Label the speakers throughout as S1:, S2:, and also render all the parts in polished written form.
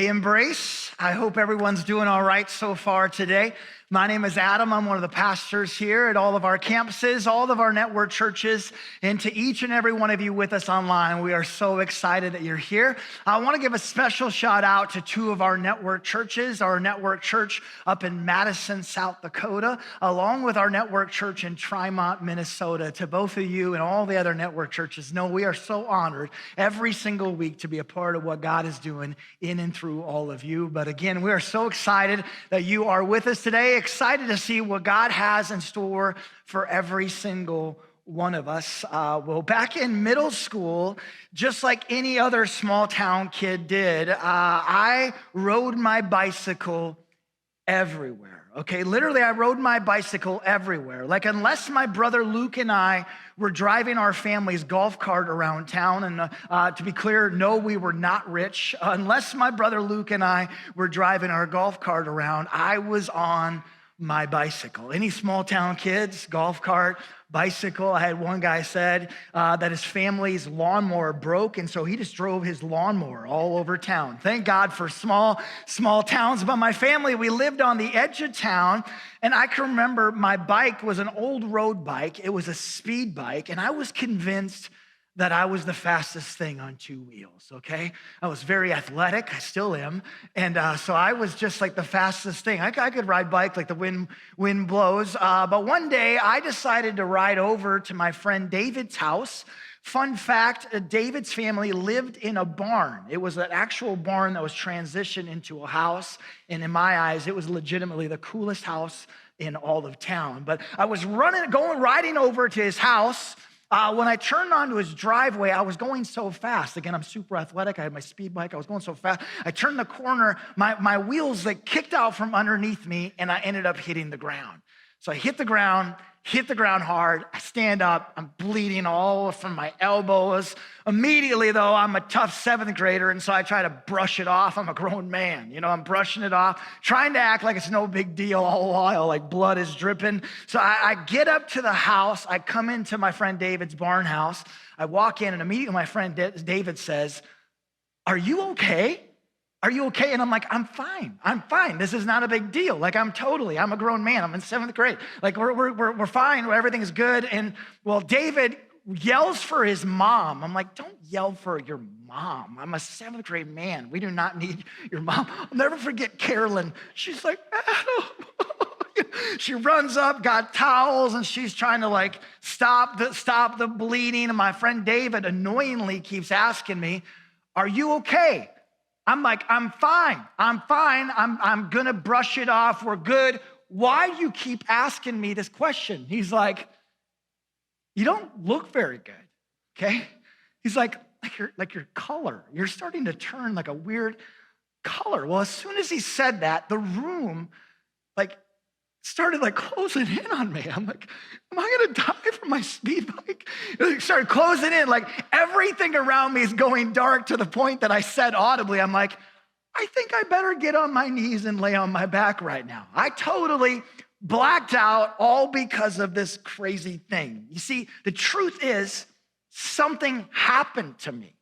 S1: Embrace. I hope everyone's doing all right so far today. My name is Adam. I'm one of the pastors here at all of our campuses, all of our network churches, and to each and every one of you with us online, we are so excited that you're here. I want to give a special shout out to two of our network churches, our network church up in Madison, South Dakota, along with our network church in Trimont, Minnesota. To both of you and all the other network churches, know we are so honored every single week to be a part of what God is doing in and through all of you. But again, we are so excited that you are with us today, excited to see what God has in store for every single one of us. Well, back in middle school, just like any other small town kid did, I rode my bicycle everywhere. Okay, literally, I rode my bicycle everywhere. Like, unless my brother Luke and I were driving our family's golf cart around town, and to be clear, no, we were not rich. Unless my brother Luke and I were driving our golf cart around, I was on my bicycle. Any small town kids, golf cart, bicycle? I had one guy said that his family's lawnmower broke, and so he just drove his lawnmower all over town. Thank God for small towns. But my family, we lived on the edge of town, and I can remember my bike was an old road bike. It was a speed bike, and I was convinced that I was the fastest thing on two wheels, okay? I was very athletic, I still am, and so I was just like the fastest thing. I could ride bike like the wind blows, but one day I decided to ride over to my friend David's house. Fun fact, David's family lived in a barn. It was an actual barn that was transitioned into a house, and in my eyes, it was legitimately the coolest house in all of town. But I was riding over to his house. When I turned onto his driveway, I was going so fast. Again, I'm super athletic. I had my speed bike. I was going so fast. I turned the corner. My wheels kicked out from underneath me, and I ended up hitting the ground. So I hit the ground hard. I stand up. I'm bleeding all from my elbows. Immediately, though, I'm a tough seventh grader, and so I try to brush it off. I'm a grown man. I'm brushing it off, trying to act like it's no big deal all the while, like blood is dripping. So I get up to the house. I come into my friend David's barn house. I walk in, and immediately my friend David says, "Are you okay? Are you okay?" And I'm like, I'm fine. This is not a big deal. Like, I'm a grown man. I'm in seventh grade. Like, we're fine. Everything's good. And well, David yells for his mom. I'm like, don't yell for your mom. I'm a seventh grade man. We do not need your mom. I'll never forget Carolyn. She's like, Adam. She runs up, got towels, and she's trying to stop the bleeding. And my friend David annoyingly keeps asking me, "Are you okay?" I'm like, I'm fine. I'm gonna brush it off. We're good. Why do you keep asking me this question? He's like, "You don't look very good," okay? He's like your color. You're starting to turn like a weird color. Well, as soon as he said that, the room started closing in on me. I'm like, am I gonna die from my speed bike? It started closing in, everything around me is going dark to the point that I said audibly, I'm like, I think I better get on my knees and lay on my back right now. I totally blacked out, all because of this crazy thing. You see, the truth is, something happened to me.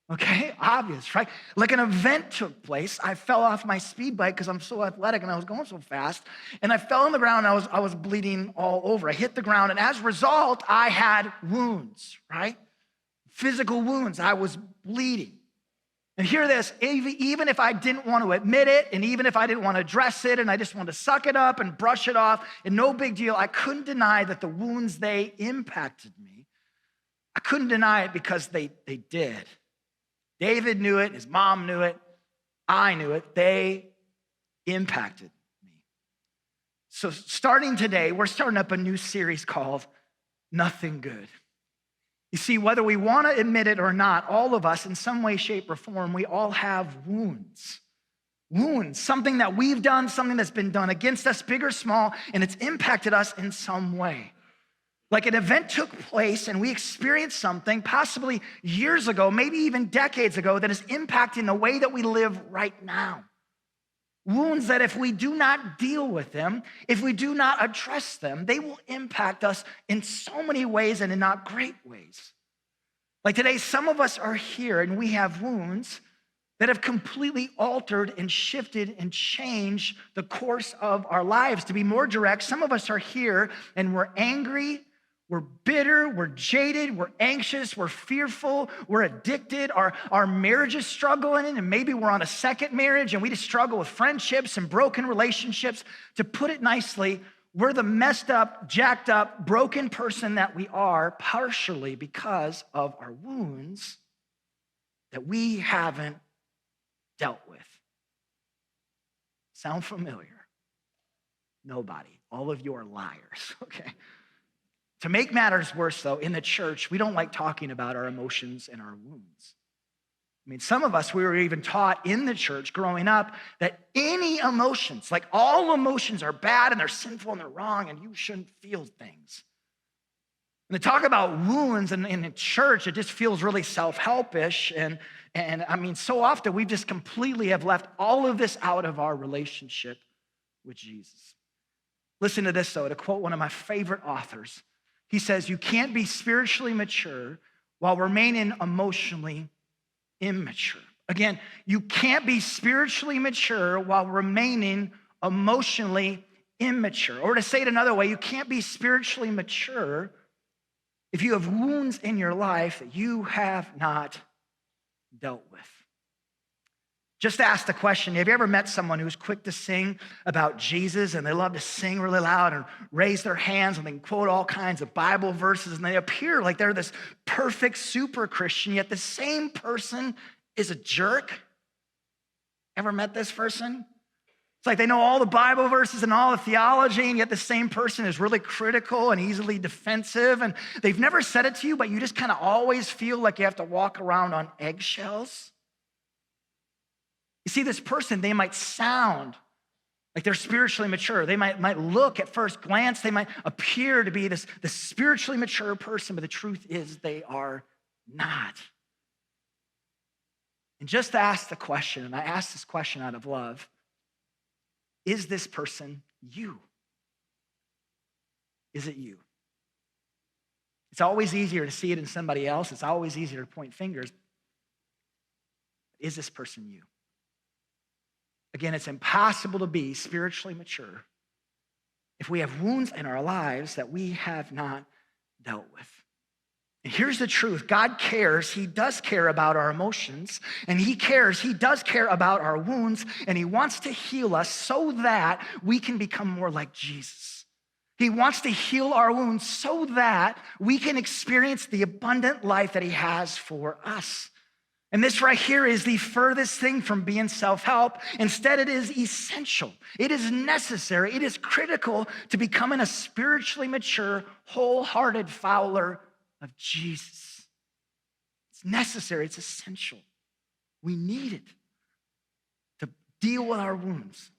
S1: Okay, obvious, right? Like, an event took place. I fell off my speed bike because I'm so athletic and I was going so fast. And I fell on the ground and I was bleeding all over. I hit the ground, and as a result, I had wounds, right? Physical wounds. I was bleeding. And hear this, even if I didn't want to admit it, and even if I didn't want to address it, and I just wanted to suck it up and brush it off, and no big deal, I couldn't deny that the wounds, they impacted me. I couldn't deny it because they did. David knew it, his mom knew it, I knew it. They impacted me. So starting today, we're starting up a new series called Nothing Good. You see, whether we want to admit it or not, all of us in some way, shape, or form, we all have wounds. Wounds, something that we've done, something that's been done against us, big or small, and it's impacted us in some way. Like, an event took place and we experienced something possibly years ago, maybe even decades ago, that is impacting the way that we live right now. Wounds that if we do not deal with them, if we do not address them, they will impact us in so many ways and in not great ways. Like today, some of us are here and we have wounds that have completely altered and shifted and changed the course of our lives. To be more direct, some of us are here and we're angry, we're bitter, we're jaded, we're anxious, we're fearful, we're addicted, our marriage is struggling, and maybe we're on a second marriage and we just struggle with friendships and broken relationships. To put it nicely, we're the messed up, jacked up, broken person that we are partially because of our wounds that we haven't dealt with. Sound familiar? Nobody. All of you are liars, okay? To make matters worse, though, in the church, we don't like talking about our emotions and our wounds. I mean, some of us, we were even taught in the church growing up that any emotions, like all emotions are bad and they're sinful and they're wrong and you shouldn't feel things. And to talk about wounds in the church, it just feels really self-helpish. And I mean, so often we just completely have left all of this out of our relationship with Jesus. Listen to this, though, to quote one of my favorite authors. He says, you can't be spiritually mature while remaining emotionally immature. Again, you can't be spiritually mature while remaining emotionally immature. Or to say it another way, you can't be spiritually mature if you have wounds in your life that you have not dealt with. Just ask the question, have you ever met someone who's quick to sing about Jesus and they love to sing really loud and raise their hands and they can quote all kinds of Bible verses and they appear like they're this perfect super Christian, yet the same person is a jerk? Ever met this person? It's like they know all the Bible verses and all the theology, and yet the same person is really critical and easily defensive, and they've never said it to you, but you just kind of always feel like you have to walk around on eggshells. You see, this person, they might sound like they're spiritually mature. They might look at first glance, they might appear to be this spiritually mature person, but the truth is they are not. And just to ask the question, and I ask this question out of love, is this person you? Is it you? It's always easier to see it in somebody else. It's always easier to point fingers. Is this person you? Again, it's impossible to be spiritually mature if we have wounds in our lives that we have not dealt with. And here's the truth. God cares. He does care about our emotions, and he does care about our wounds, and he wants to heal us so that we can become more like Jesus. He wants to heal our wounds so that we can experience the abundant life that he has for us. And this right here is the furthest thing from being self-help. Instead, it is essential. It is necessary. It is critical to becoming a spiritually mature, wholehearted follower of Jesus. It's necessary. It's essential. We need it to deal with our wounds.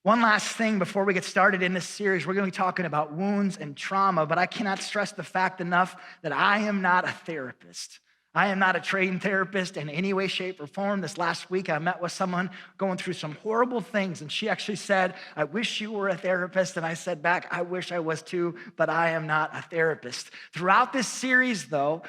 S1: One last thing before we get started in this series, we're going to be talking about wounds and trauma, but I cannot stress the fact enough that I am not a therapist. I am not a trained therapist in any way, shape, or form. This last week, I met with someone going through some horrible things, and she actually said, I wish you were a therapist, and I said back, I wish I was too, but I am not a therapist. Throughout this series, though,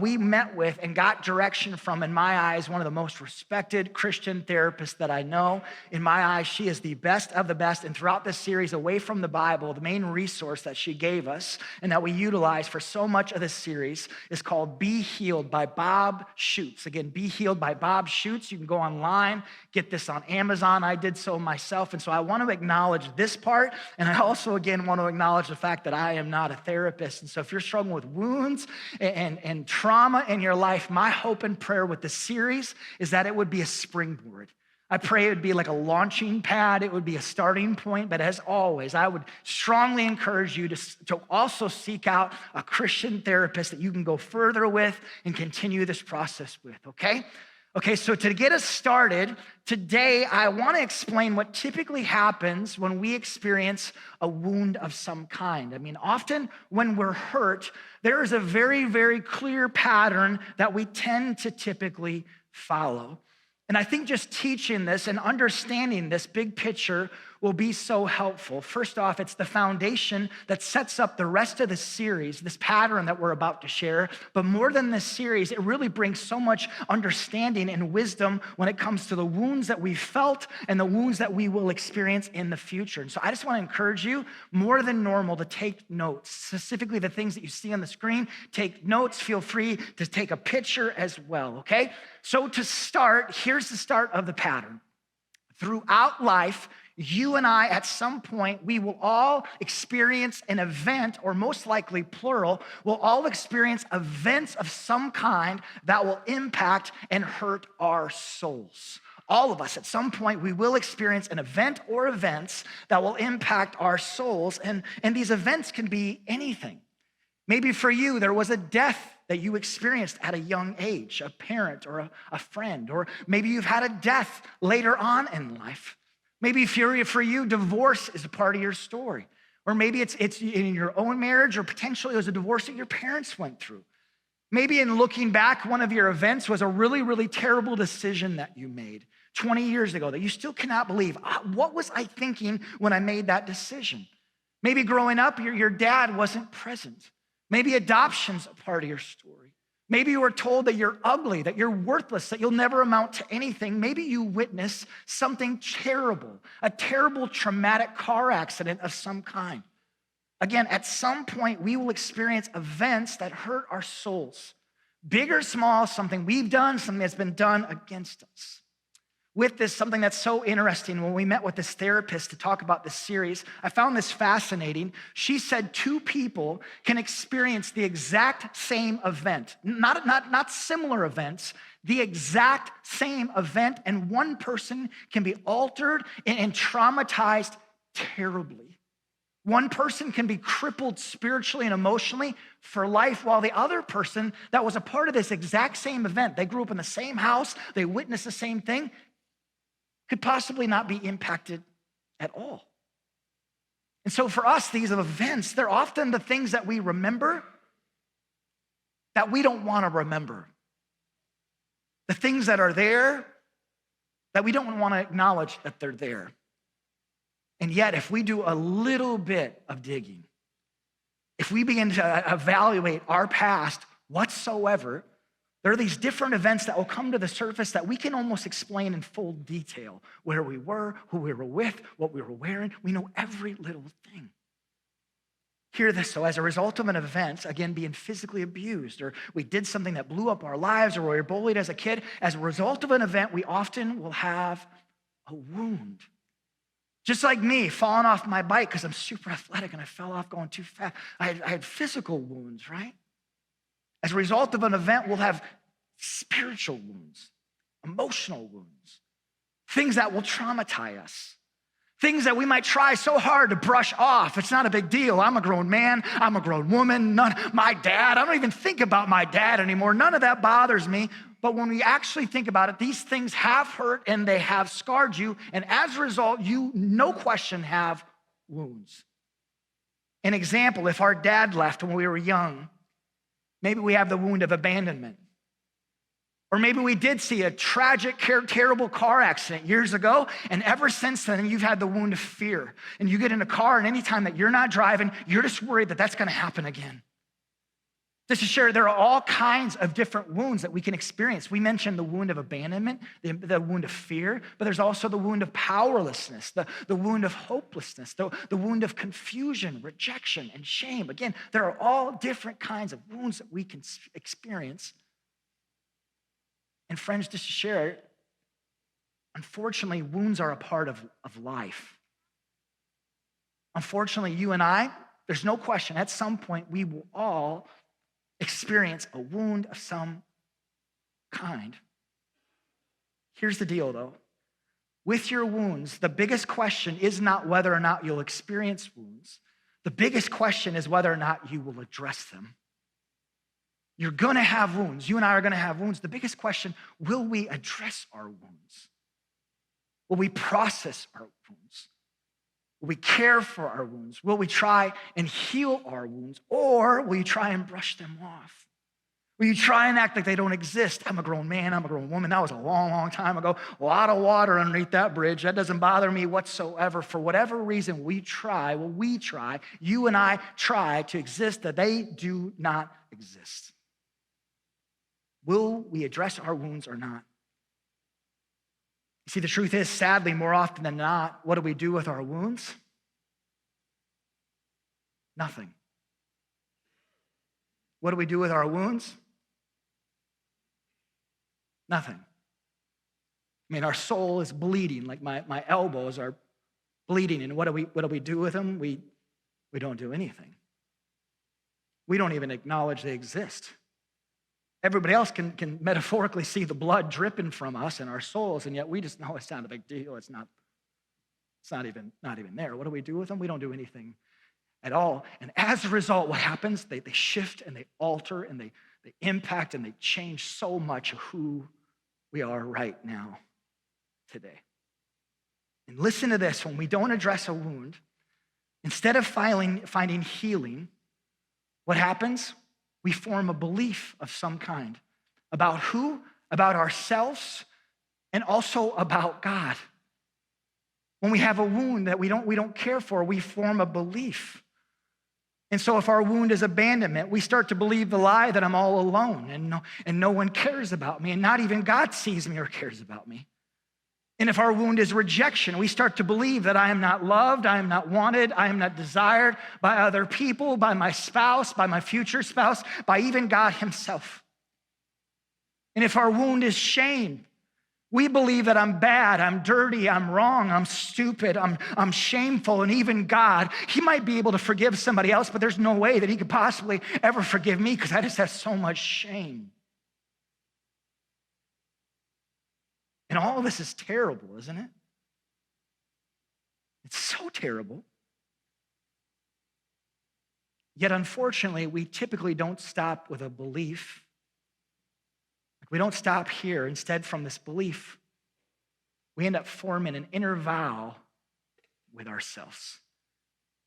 S1: we met with and got direction from, in my eyes, one of the most respected Christian therapists that I know. In my eyes, she is the best of the best, and throughout this series, away from the Bible, the main resource that she gave us and that we utilize for so much of this series is called Be Healed by Bob Schuchts. Again, Be Healed by Bob Schuchts. You can go online, get this on Amazon. I did so myself. And so I want to acknowledge this part. And I also, again, want to acknowledge the fact that I am not a therapist. And so if you're struggling with wounds and trauma in your life, my hope and prayer with this series is that it would be a springboard. I pray it would be like a launching pad. It would be a starting point. But as always, I would strongly encourage you to also seek out a Christian therapist that you can go further with and continue this process with, okay? Okay, so to get us started, today I want to explain what typically happens when we experience a wound of some kind. I mean, often when we're hurt, there is a very, very clear pattern that we tend to typically follow. And I think just teaching this and understanding this big picture will be so helpful. First off, it's the foundation that sets up the rest of the series, this pattern that we're about to share. But more than this series, it really brings so much understanding and wisdom when it comes to the wounds that we felt and the wounds that we will experience in the future. And so I just want to encourage you more than normal to take notes, specifically the things that you see on the screen. Take notes. Feel free to take a picture as well, okay? So to start, here's the start of the pattern. Throughout life, you and I, at some point, we will all experience an event, or most likely plural, will all experience events of some kind that will impact and hurt our souls. All of us, at some point, we will experience an event or events that will impact our souls, and these events can be anything. Maybe for you, there was a death that you experienced at a young age, a parent or a friend, or maybe you've had a death later on in life. Maybe for you, divorce is a part of your story. Or maybe it's in your own marriage, or potentially it was a divorce that your parents went through. Maybe in looking back, one of your events was a really, really terrible decision that you made 20 years ago that you still cannot believe. What was I thinking when I made that decision? Maybe growing up, your dad wasn't present. Maybe adoption's a part of your story. Maybe you were told that you're ugly, that you're worthless, that you'll never amount to anything. Maybe you witnessed something terrible, a terrible traumatic car accident of some kind. Again, at some point, we will experience events that hurt our souls. Big or small, something we've done, something that's been done against us. With this, something that's so interesting, when we met with this therapist to talk about this series, I found this fascinating. She said two people can experience the exact same event, not similar events, the exact same event, and one person can be altered and traumatized terribly. One person can be crippled spiritually and emotionally for life, while the other person that was a part of this exact same event, they grew up in the same house, they witnessed the same thing, could possibly not be impacted at all. And so for us, these events, they're often the things that we remember that we don't want to remember. The things that are there that we don't want to acknowledge that they're there. And yet, if we do a little bit of digging, if we begin to evaluate our past whatsoever, there are these different events that will come to the surface that we can almost explain in full detail. Where we were, who we were with, what we were wearing. We know every little thing. Hear this, so as a result of an event, again, being physically abused, or we did something that blew up our lives, or we were bullied as a kid, as a result of an event, we often will have a wound. Just like me, falling off my bike because I'm super athletic and I fell off going too fast. I had physical wounds, right? As a result of an event, we'll have spiritual wounds, emotional wounds, things that will traumatize us, things that we might try so hard to brush off. It's not a big deal. I'm a grown man. I'm a grown woman. My dad, I don't even think about my dad anymore. None of that bothers me. But when we actually think about it, these things have hurt and they have scarred you. And as a result, you, no question, have wounds. An example, if our dad left when we were young, maybe we have the wound of abandonment. Or maybe we did see a tragic, terrible car accident years ago, and ever since then, you've had the wound of fear. And you get in a car, and anytime that you're not driving, you're just worried that that's gonna happen again. Just to share, there are all kinds of different wounds that we can experience. We mentioned the wound of abandonment, the wound of fear, but there's also the wound of powerlessness, the wound of hopelessness, the wound of confusion, rejection, and shame. Again, there are all different kinds of wounds that we can experience. And friends, just to share, unfortunately, wounds are a part of life. Unfortunately, you and I, there's no question, at some point, we will all experience a wound of some kind. Here's the deal, though. With your wounds, the biggest question is not whether or not you'll experience wounds. The biggest question is whether or not you will address them. You're gonna have wounds. You and I are gonna have wounds. The biggest question, will we address our wounds? Will we process our wounds? Will we care for our wounds? Will we try and heal our wounds? Or will you try and brush them off? Where you try and act like they don't exist. I'm a grown man, I'm a grown woman. That was a long, long time ago. A lot of water underneath that bridge. That doesn't bother me whatsoever. For whatever reason, we try, you and I try to exist that they do not exist. Will we address our wounds or not? You see, the truth is, sadly, more often than not, what do we do with our wounds? Nothing. What do we do with our wounds? Nothing. I mean, our soul is bleeding, like my elbows are bleeding, and what do we do with them? We don't do anything. We don't even acknowledge they exist. Everybody else can metaphorically see the blood dripping from us and our souls, and yet we just know it's not a big deal. It's not even there. What do we do with them? We don't do anything at all. And as a result, what happens? They shift and they alter and they impact and they change so much of who we are right now, today. And listen to this, when we don't address a wound, instead of finding healing, what happens? We form a belief of some kind about who, about ourselves, and also about God. When we have a wound that we don't care for, we form a belief. And so if our wound is abandonment, we start to believe the lie that I'm all alone and no one cares about me, and not even God sees me or cares about me. And if our wound is rejection, we start to believe that I am not loved, I am not wanted, I am not desired by other people, by my spouse, by my future spouse, by even God himself. And if our wound is shame, we believe that I'm bad, I'm dirty, I'm wrong, I'm stupid, I'm shameful, and even God, he might be able to forgive somebody else, but there's no way that he could possibly ever forgive me because I just have so much shame. And all of this is terrible, isn't it? It's so terrible. Yet, unfortunately, we typically don't stop with a belief. We don't stop here. Instead, from this belief, we end up forming an inner vow with ourselves.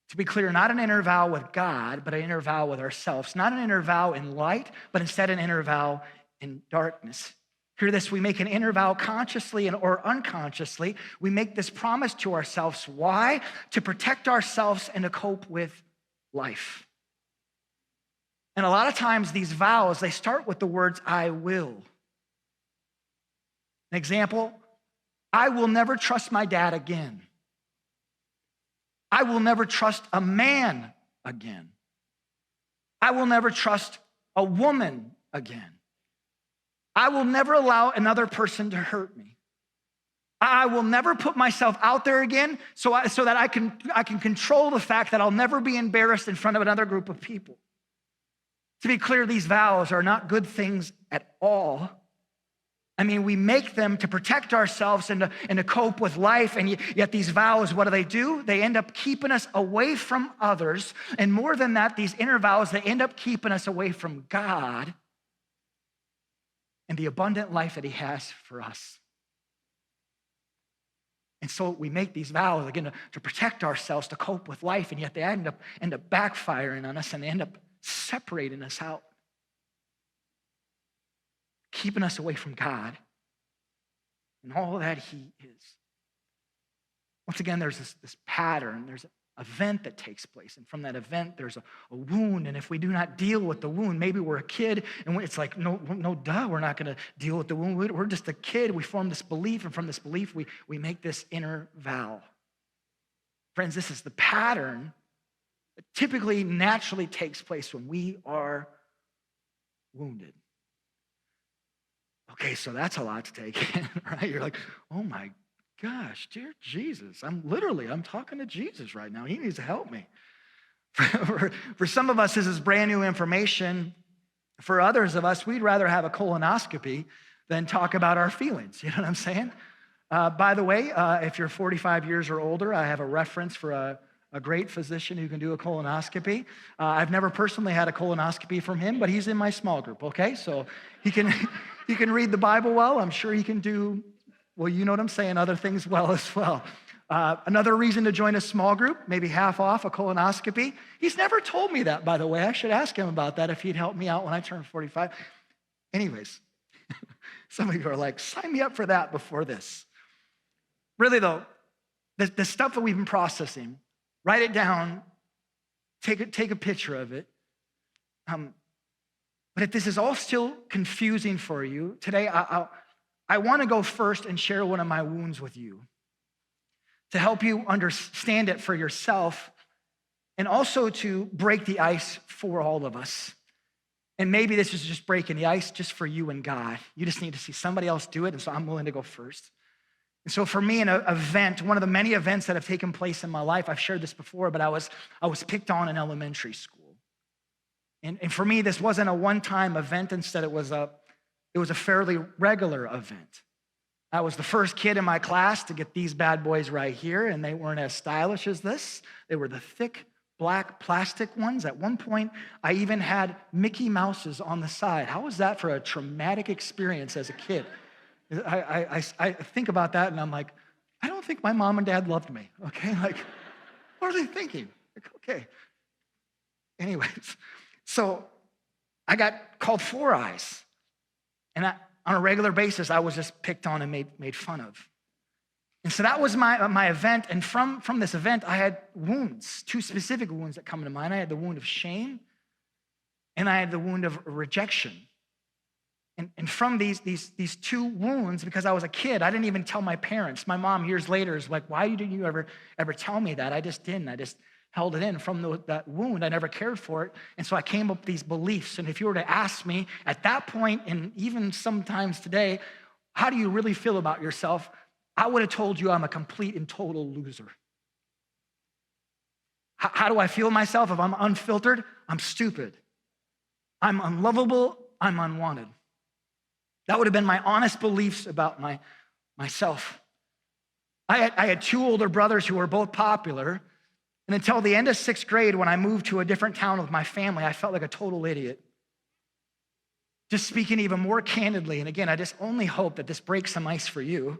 S1: To be clear, not an inner vow with God, but an inner vow with ourselves. Not an inner vow in light, but instead an inner vow in darkness. Hear this, we make an inner vow consciously or unconsciously. We make this promise to ourselves. Why? To protect ourselves and to cope with life. And a lot of times these vows, they start with the words, I will. An example, I will never trust my dad again. I will never trust a man again. I will never trust a woman again. I will never allow another person to hurt me. I will never put myself out there again so that I can control the fact that I'll never be embarrassed in front of another group of people. To be clear, these vows are not good things at all. I mean, we make them to protect ourselves and to cope with life, and yet these vows, what do? They end up keeping us away from others, and more than that, these inner vows, they end up keeping us away from God and the abundant life that he has for us. And so we make these vows, again, to protect ourselves, to cope with life, and yet they end up backfiring on us, and they end up separating us out, keeping us away from God and all that he is. Once again, there's this pattern. There's an event that takes place, and from that event, there's a wound, and if we do not deal with the wound, maybe we're a kid, and it's like, no, we're not going to deal with the wound. We're just a kid. We form this belief, and from this belief, we make this inner vow. Friends, this is the pattern that typically naturally takes place when we are wounded. Okay, so that's a lot to take in, right? You're like, oh my gosh, dear Jesus, I'm talking to Jesus right now. He needs to help me. For some of us, this is brand new information. For others of us, we'd rather have a colonoscopy than talk about our feelings. You know what I'm saying? By the way, if you're 45 years or older, I have a reference for a great physician who can do a colonoscopy. I've never personally had a colonoscopy from him, but he's in my small group, okay? So he can read the Bible well. I'm sure he can do, well, you know what I'm saying, other things well as well. Another reason to join a small group, maybe half off a colonoscopy. He's never told me that, by the way. I should ask him about that if he'd help me out when I turn 45. Anyways, some of you are like, sign me up for that before this. Really though, the stuff that we've been processing, write it down, take a picture of it. But if this is all still confusing for you, today I want to go first and share one of my wounds with you to help you understand it for yourself and also to break the ice for all of us. And maybe this is just breaking the ice just for you and God. You just need to see somebody else do it, and so I'm willing to go first. And so for me, an event, one of the many events that have taken place in my life, I've shared this before, but I was picked on in elementary school. And for me, this wasn't a one-time event. Instead, it was a fairly regular event. I was the first kid in my class to get these bad boys right here, and they weren't as stylish as this. They were the thick, black plastic ones. At one point, I even had Mickey Mouses on the side. How was that for a traumatic experience as a kid? I think about that and I'm like, I don't think my mom and dad loved me, okay? Like, what are they thinking? Like, okay. Anyways, so I got called Four Eyes. And on a regular basis, I was just picked on and made fun of. And so that was my event. And from this event, I had wounds, two specific wounds that come to mind. I had the wound of shame, and I had the wound of rejection. And from these two wounds, because I was a kid, I didn't even tell my parents. My mom years later is like, why didn't you ever tell me that? I just didn't. I just held it in. From that wound, I never cared for it. And so I came up with these beliefs. And if you were to ask me at that point, and even sometimes today, how do you really feel about yourself? I would have told you I'm a complete and total loser. How do I feel myself? If I'm unfiltered, I'm stupid. I'm unlovable, I'm unwanted. That would have been my honest beliefs about myself. I had two older brothers who were both popular, and until the end of 6th grade, when I moved to a different town with my family, I felt like a total idiot. Just speaking even more candidly, and again, I just only hope that this breaks some ice for you.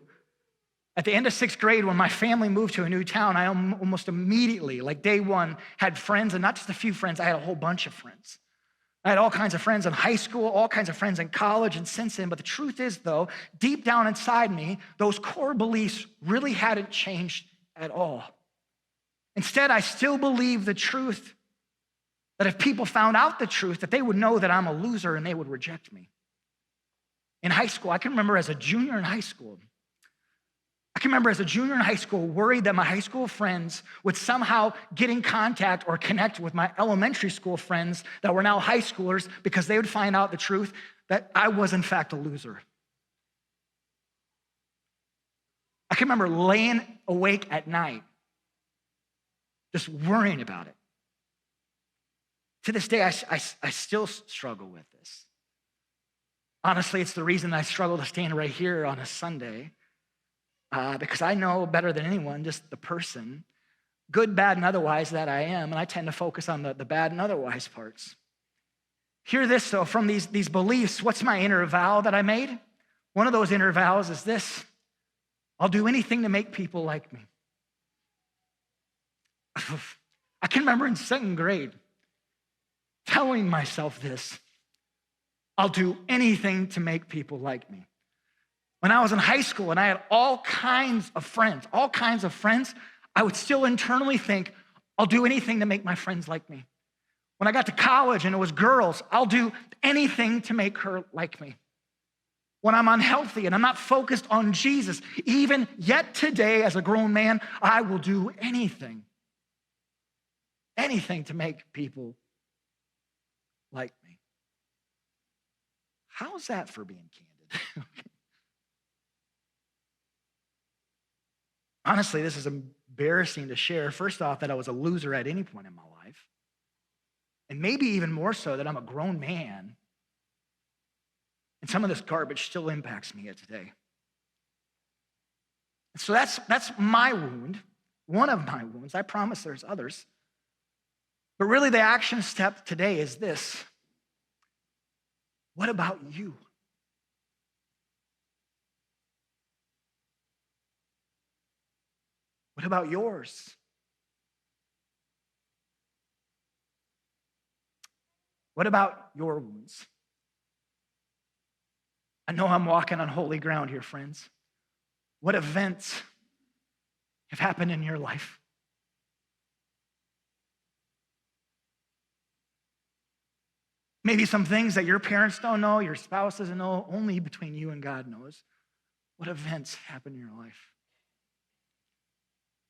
S1: At the end of 6th grade, when my family moved to a new town, I almost immediately, like day one, had friends, and not just a few friends, I had a whole bunch of friends. I had all kinds of friends in high school, all kinds of friends in college and since then, but the truth is though, deep down inside me, those core beliefs really hadn't changed at all. Instead, I still believe the truth that if people found out the truth, that they would know that I'm a loser and they would reject me. In high school, I can remember as a junior in high school, worried that my high school friends would somehow get in contact or connect with my elementary school friends that were now high schoolers because they would find out the truth that I was in fact a loser. I can remember laying awake at night, just worrying about it. To this day, I still struggle with this. Honestly, it's the reason I struggle to stand right here on a Sunday. Because I know better than anyone just the person, good, bad, and otherwise that I am, and I tend to focus on the bad and otherwise parts. Hear this, though, from these beliefs, what's my inner vow that I made? One of those inner vows is this: I'll do anything to make people like me. I can remember in 2nd grade telling myself this: I'll do anything to make people like me. When I was in high school and I had all kinds of friends, I would still internally think, I'll do anything to make my friends like me. When I got to college and it was girls, I'll do anything to make her like me. When I'm unhealthy and I'm not focused on Jesus, even yet today as a grown man, I will do anything to make people like me. How's that for being candid? Honestly, this is embarrassing to share. First off, that I was a loser at any point in my life. And maybe even more so that I'm a grown man. And some of this garbage still impacts me yet today. So that's my wound, one of my wounds. I promise there's others. But really the action step today is this: what about you? What about yours? What about your wounds? I know I'm walking on holy ground here, friends. What events have happened in your life? Maybe some things that your parents don't know, your spouse doesn't know, only between you and God knows. What events happen in your life?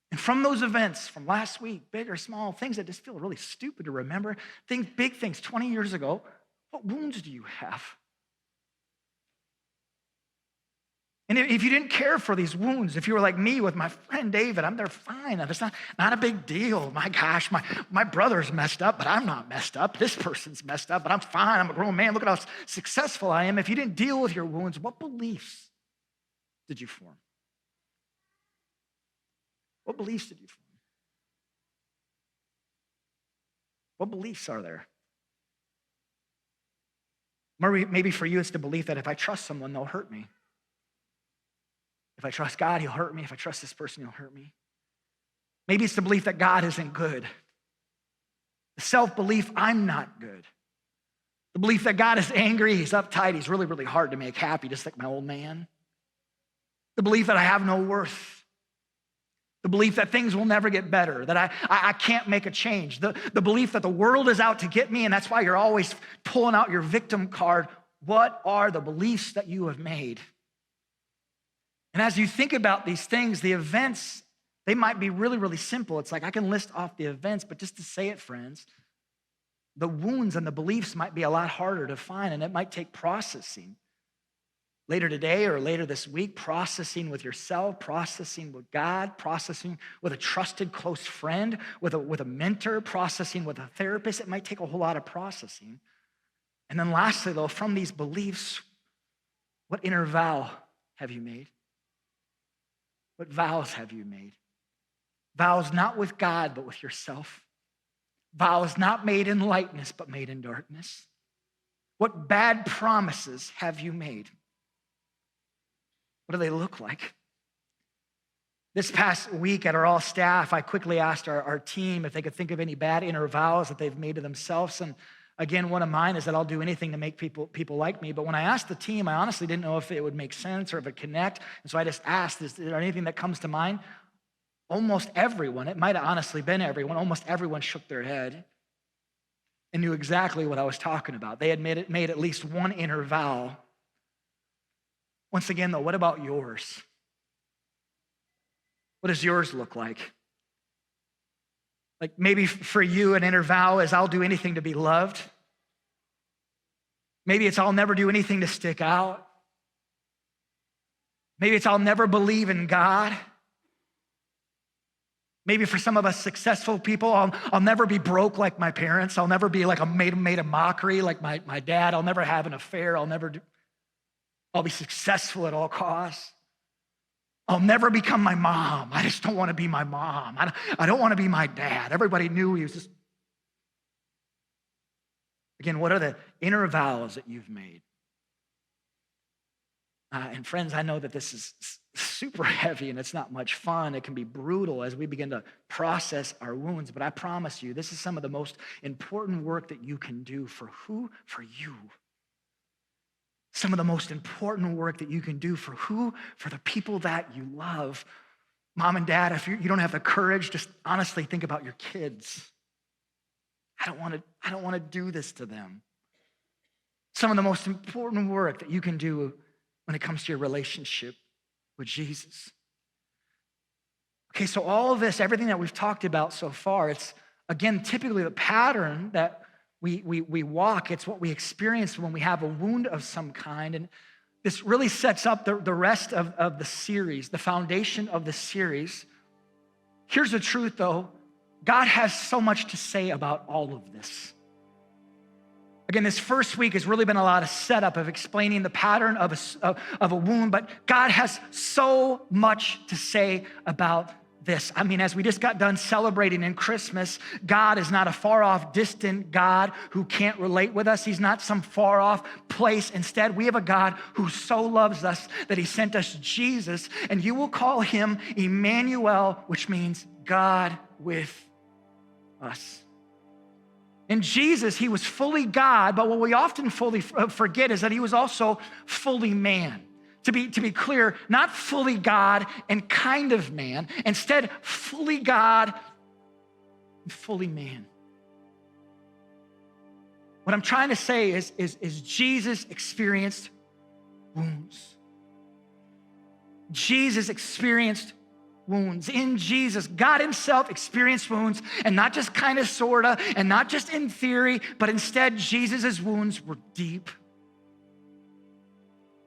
S1: And from those events, from last week, big or small, things that just feel really stupid to remember, big things 20 years ago, what wounds do you have? And if you didn't care for these wounds, if you were like me with my friend David, they're fine. It's not a big deal. My gosh, my brother's messed up, but I'm not messed up. This person's messed up, but I'm fine. I'm a grown man. Look at how successful I am. If you didn't deal with your wounds, what beliefs did you form? What beliefs did you form? What beliefs are there? Maybe for you, it's the belief that if I trust someone, they'll hurt me. If I trust God, he'll hurt me. If I trust this person, he'll hurt me. Maybe it's the belief that God isn't good. The self-belief, I'm not good. The belief that God is angry, he's uptight, he's really, really hard to make happy, just like my old man. The belief that I have no worth. The belief that things will never get better, that I can't make a change. The belief that the world is out to get me, and that's why you're always pulling out your victim card. What are the beliefs that you have made? And as you think about these things, the events, they might be really, really simple. It's like I can list off the events, but just to say it, friends, the wounds and the beliefs might be a lot harder to find, and it might take processing. Later today or later this week, processing with yourself, processing with God, processing with a trusted close friend, with a mentor, processing with a therapist. It might take a whole lot of processing. And then lastly, though, from these beliefs, what inner vow have you made? What vows have you made? Vows not with God, but with yourself. Vows not made in lightness, but made in darkness. What bad promises have you made? What do they look like? This past week at our all staff, I quickly asked our team if they could think of any bad inner vows that they've made to themselves. And again, one of mine is that I'll do anything to make people like me. But when I asked the team, I honestly didn't know if it would make sense or if it would connect. And so I just asked, is there anything that comes to mind? Almost everyone, it might have honestly been everyone, almost everyone shook their head and knew exactly what I was talking about. They had made at least one inner vow. Once again, though, what about yours? What does yours look like? Like maybe for you, an inner vow is I'll do anything to be loved. Maybe it's I'll never do anything to stick out. Maybe it's I'll never believe in God. Maybe for some of us successful people, I'll never be broke like my parents. I'll never be like made a mockery like my dad. I'll never have an affair. I'll be successful at all costs. I'll never become my mom. I just don't want to be my mom. I don't want to be my dad. Everybody knew he was just. Again, what are the inner vows that you've made? And friends, I know that this is super heavy and it's not much fun. It can be brutal as we begin to process our wounds. But I promise you, this is some of the most important work that you can do for who? For you. Some of the most important work that you can do for who? For the people that you love. Mom and dad, if you don't have the courage, just honestly think about your kids. I don't want to do this to them. Some of the most important work that you can do when it comes to your relationship with Jesus. Okay, so all of this, everything that we've talked about so far, it's, again, typically the pattern that we walk. It's what we experience when we have a wound of some kind. And this really sets up the rest of the series, the foundation of the series. Here's the truth, though. God has so much to say about all of this. Again, this first week has really been a lot of setup of explaining the pattern of a wound, but God has so much to say about this. I mean, as we just got done celebrating in Christmas, God is not a far off, distant God who can't relate with us. He's not some far off place. Instead, we have a God who so loves us that he sent us Jesus, and you will call him Emmanuel, which means God with us. In Jesus, he was fully God, but what we often fully forget is that he was also fully man. To be clear, not fully God and kind of man, instead fully God and fully man. What I'm trying to say is Jesus experienced wounds. Jesus experienced wounds. In Jesus, God himself experienced wounds, and not just kind of, sort of, and not just in theory, but instead Jesus' wounds were deep.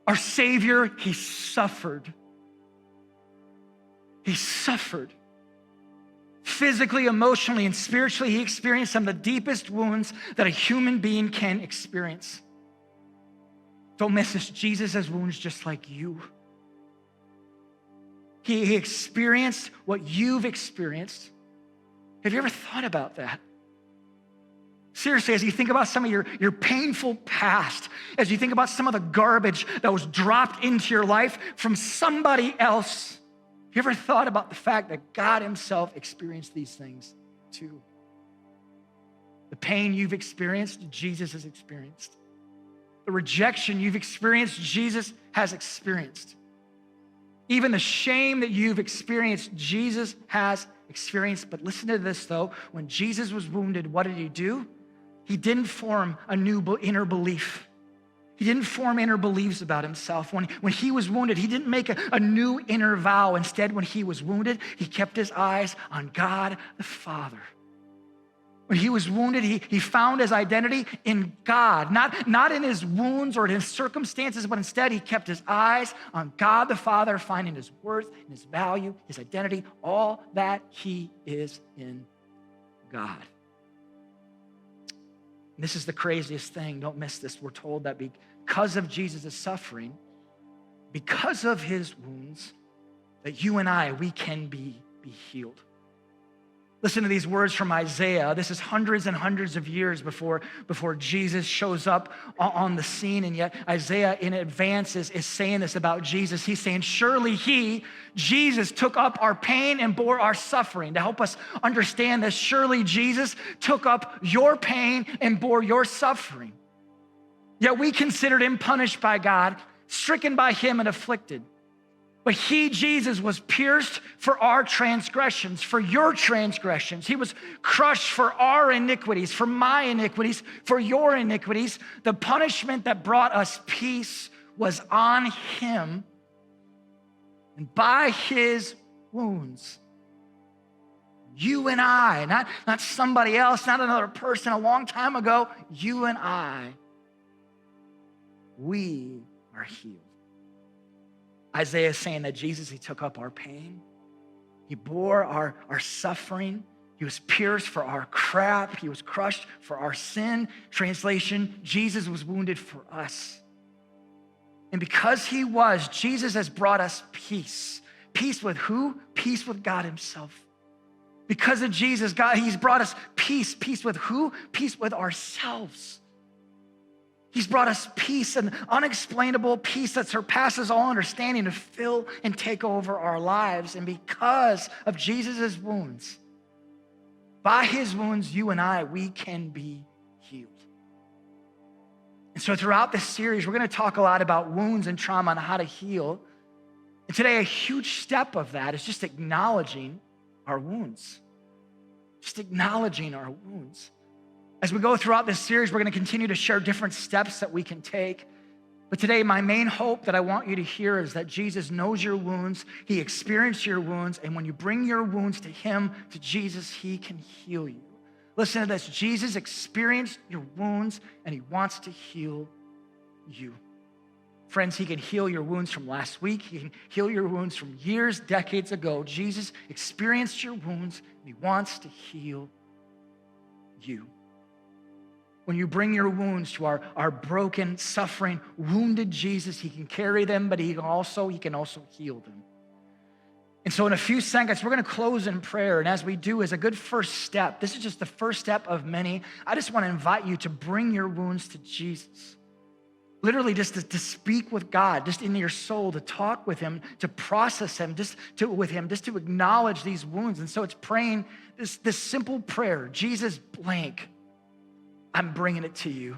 S1: Our Savior, he suffered. He suffered. Physically, emotionally, and spiritually, he experienced some of the deepest wounds that a human being can experience. Don't miss this. Jesus has wounds just like you. He experienced what you've experienced. Have you ever thought about that? Seriously, as you think about some of your painful past, as you think about some of the garbage that was dropped into your life from somebody else, have you ever thought about the fact that God himself experienced these things too? The pain you've experienced, Jesus has experienced. The rejection you've experienced, Jesus has experienced. Even the shame that you've experienced, Jesus has experienced. But listen to this though, when Jesus was wounded, what did he do? He didn't form a new inner belief. He didn't form inner beliefs about himself. When he was wounded, he didn't make a new inner vow. Instead, when he was wounded, he kept his eyes on God the Father. When he was wounded, he found his identity in God, not in his wounds or in his circumstances, but instead he kept his eyes on God the Father, finding his worth and his value, his identity, all that he is in God. And this is the craziest thing. Don't miss this. We're told that because of Jesus' suffering, because of his wounds, that you and I, we can be healed. Listen to these words from Isaiah. This is hundreds and hundreds of years before Jesus shows up on the scene, and yet Isaiah in advance is saying this about Jesus. He's saying, surely Jesus, took up our pain and bore our suffering. To help us understand this, surely Jesus took up your pain and bore your suffering. Yet we considered him punished by God, stricken by him and afflicted. But he, Jesus, was pierced for our transgressions, for your transgressions. He was crushed for our iniquities, for my iniquities, for your iniquities. The punishment that brought us peace was on him, and by his wounds, you and I, not somebody else, not another person a long time ago, you and I, we are healed. Isaiah is saying that Jesus, he took up our pain. He bore our suffering. He was pierced for our crap. He was crushed for our sin. Translation, Jesus was wounded for us. And because he was, Jesus has brought us peace. Peace with who? Peace with God himself. Because of Jesus, God, he's brought us peace. Peace with who? Peace with ourselves. He's brought us peace, an unexplainable peace that surpasses all understanding to fill and take over our lives. And because of Jesus' wounds, by his wounds, you and I, we can be healed. And so throughout this series, we're going to talk a lot about wounds and trauma and how to heal. And today, a huge step of that is just acknowledging our wounds. Just acknowledging our wounds. As we go throughout this series, we're going to continue to share different steps that we can take. But today, my main hope that I want you to hear is that Jesus knows your wounds. He experienced your wounds. And when you bring your wounds to him, to Jesus, he can heal you. Listen to this. Jesus experienced your wounds, and he wants to heal you. Friends, he can heal your wounds from last week. He can heal your wounds from years, decades ago. Jesus experienced your wounds, and he wants to heal you. When you bring your wounds to our broken, suffering, wounded Jesus, he can carry them, but he can also heal them. And so in a few seconds, we're going to close in prayer. And as we do, as a good first step, this is just the first step of many. I just want to invite you to bring your wounds to Jesus. Literally just to speak with God, just in your soul, to talk with him, to process him, just to acknowledge these wounds. And so it's praying this simple prayer, Jesus blank. I'm bringing it to you.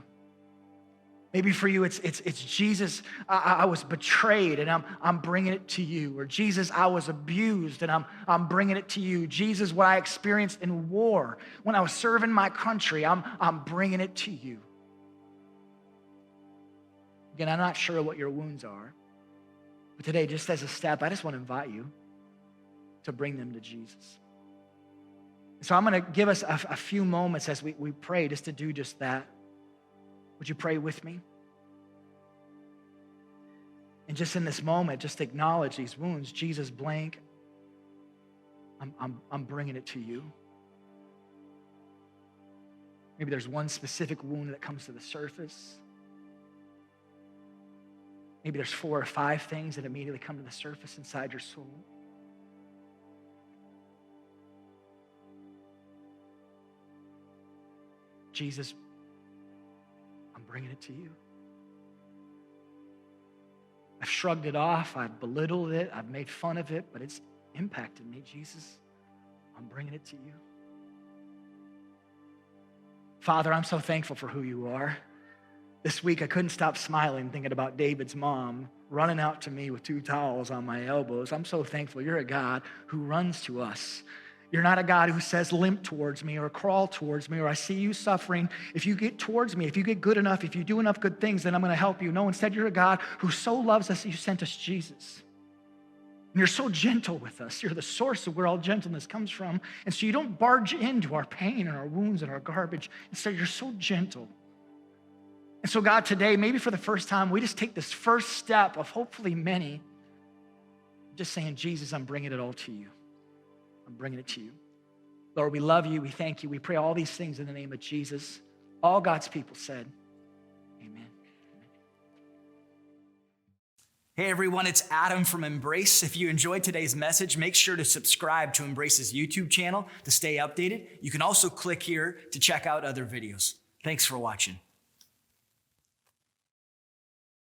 S1: Maybe for you, it's Jesus, I was betrayed and I'm bringing it to you. Or Jesus, I was abused and I'm bringing it to you. Jesus, what I experienced in war when I was serving my country, I'm bringing it to you. Again, I'm not sure what your wounds are, but today, just as a step, I just want to invite you to bring them to Jesus. So I'm going to give us a few moments as we pray just to do just that. Would you pray with me? And just in this moment, just acknowledge these wounds. Jesus, blank, I'm bringing it to you. Maybe there's one specific wound that comes to the surface. Maybe there's 4 or 5 things that immediately come to the surface inside your soul. Jesus, I'm bringing it to you. I've shrugged it off. I've belittled it. I've made fun of it, but it's impacted me. Jesus, I'm bringing it to you. Father, I'm so thankful for who you are. This week, I couldn't stop smiling thinking about David's mom running out to me with 2 towels on my elbows. I'm so thankful you're a God who runs to us. You're not a God who says, limp towards me or crawl towards me or I see you suffering. If you get towards me, if you get good enough, if you do enough good things, then I'm going to help you. No, instead, you're a God who so loves us that you sent us Jesus. And you're so gentle with us. You're the source of where all gentleness comes from. And so you don't barge into our pain and our wounds and our garbage. Instead, you're so gentle. And so God, today, maybe for the first time, we just take this first step of hopefully many, just saying, Jesus, I'm bringing it all to you. I'm bringing it to you. Lord, we love you. We thank you. We pray all these things in the name of Jesus. All God's people said, amen.
S2: Hey everyone, it's Adam from Embrace. If you enjoyed today's message, make sure to subscribe to Embrace's YouTube channel to stay updated. You can also click here to check out other videos. Thanks for watching.